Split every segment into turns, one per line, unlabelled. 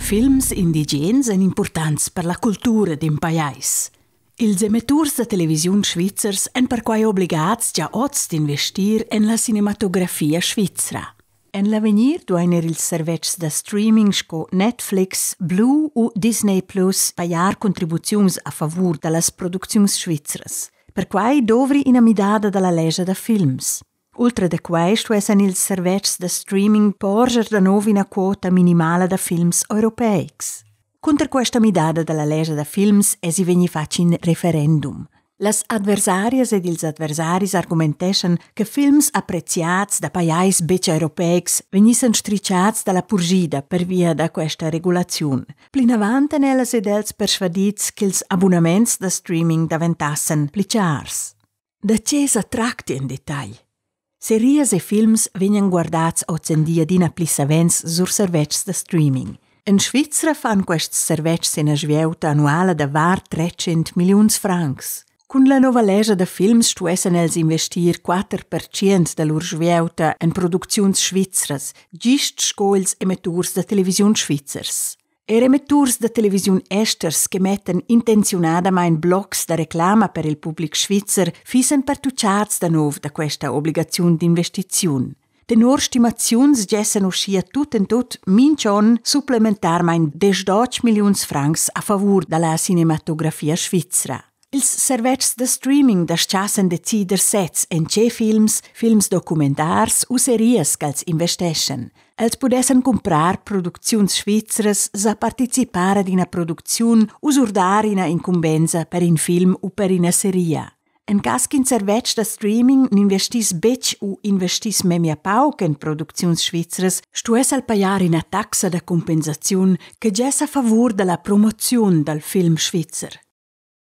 films indigens sono importanti per la cultura d'un paese. Ils emettors de televisiun svizzers en per quai obbligats già oz d'investir en la cinematografia svizzera. En l'avenir dueiner ils servets de streaming sco Netflix, Blue u Disney Plus paiar contribuziuns a favur de las producziuns svizzeras, per quai dovri ina midada de la legge de films. Ultra de quai stuessen ils servets de streaming porger de nov ina quota minimala de films europeics. Contra questa midada della legge da films si vegni faci in referendum. Las adversarias ed ils adversaris argumenteschen che films appreciats da paiais bec europeics vegnissen stricciats dalla purgida per via da questa regulazione. Plin avanten ellas ed els persvadits che ils abbonaments da streaming daventassen plicciars. Da ce s'attracti in detagl? Series e films vegnan guardats ozendia d'ina plissavens sur servets da streaming. In Svizzera fan quests servets ina sveuta annuala da var 300 milions francs. Con la nova legge da films stuessen els investir 4% de lur sveuta in producziuns svizzeras, gist sco ils emetturs da televisiun svizzers. Emetturs da televisiun esters che metten intenzionadamain blocks da reclama per il public svizzer fisen pertucciats da nov da questa obbligazione d'investizione. Tenor stimaziuns gessen uscia tut en tut mincion supplementarmain 18 milions francs a favur dalla cinematografia svizzera. Ils servets de streaming daschassen decider sets en ce films, films documentars u series qu'els investeschen. Els podessen comprar producziuns svizzeras sa participare ad ina producziun u surdar ina incumbenza per in film u per ina seria. En cas qu'in servets de streaming n'investis bec u investis memia pauc en producziuns svizzeras, stuess al paiar ina taxa de compensaziun che gessa a favur de la promoziun del film svizzer.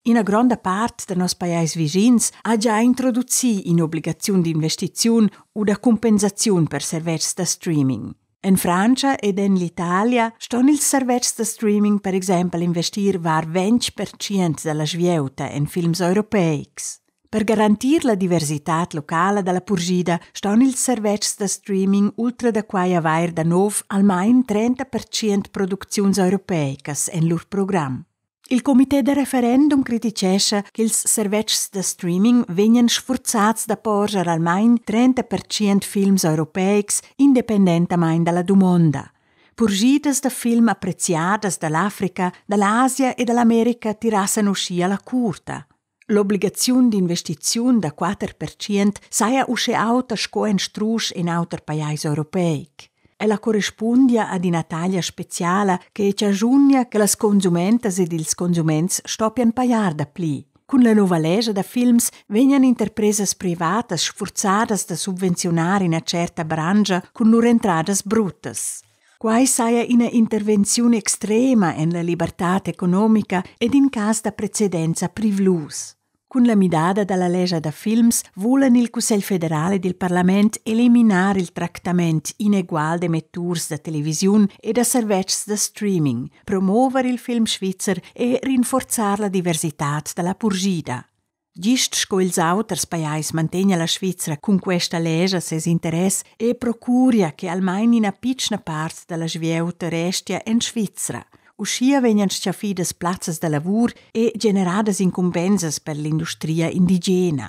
Ina gronda part de nos paiais vigins ha già introduzi in obbligaziun d'investiziun u da compensaziun per servets de streaming. In Francia ed in l'Italia ston ils servets de streaming per exempel investir var 20% della sveuta en films europeics. Per garantir la diversitat locala della purgida ston ils servets de streaming ultra da quai avair da nov almain 30% producziuns europeicas en lur program. Il comité de referendum criticescha che ils servets de streaming vegnan sforzats da porger almain 30% films europeics independentamain dalla domanda. Purgidas de film appreciadas dall'Africa, dall'Asia e dall'America tirassen uscia la curta. L'obbligazione di investizione da 4% saia usce auta sco en strusch in auter paiais europeic. Ella corrispondia ad una taglia speciala che ci aggiugna che las consumentas ed ils consuments stoppian paiar da pli. Con la nova legge da films vegnan interpresas privatas sforzadas da subvencionare una certa brangia con lur entradas brutas. Quai saia una intervenzione extrema in la libertà economica ed in cas da precedenza privlus. Con la midada dalla legge da films vulen il Cussegl federale del Parlament eliminar il tractament inegual de metturs da televisiun e da servets da streaming, promover il film svizzer e rinforzar la diversitat della purgida. Gist sco ils auters paiais mantegna la Svizzera con questa legge ses interess e procuria che almain ina pitschna part della sveuta restia in Svizzera. Uscia vegnan schafidas plazzas de lavur e generadas incumbenzas per l'industria indigena.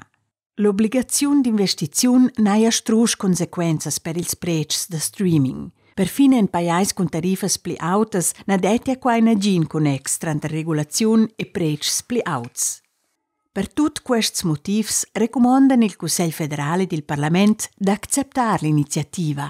L'obbligazione d'investizione naia strusch consequenzas per ils precs de streaming. Perfine in paiais con tarifas pli autas na detia quai na gin connex tranta regulazione e precs pli auts. Per tut quests motivs recomandan il Cussegl federale del Parlament d'acceptar l'iniziativa.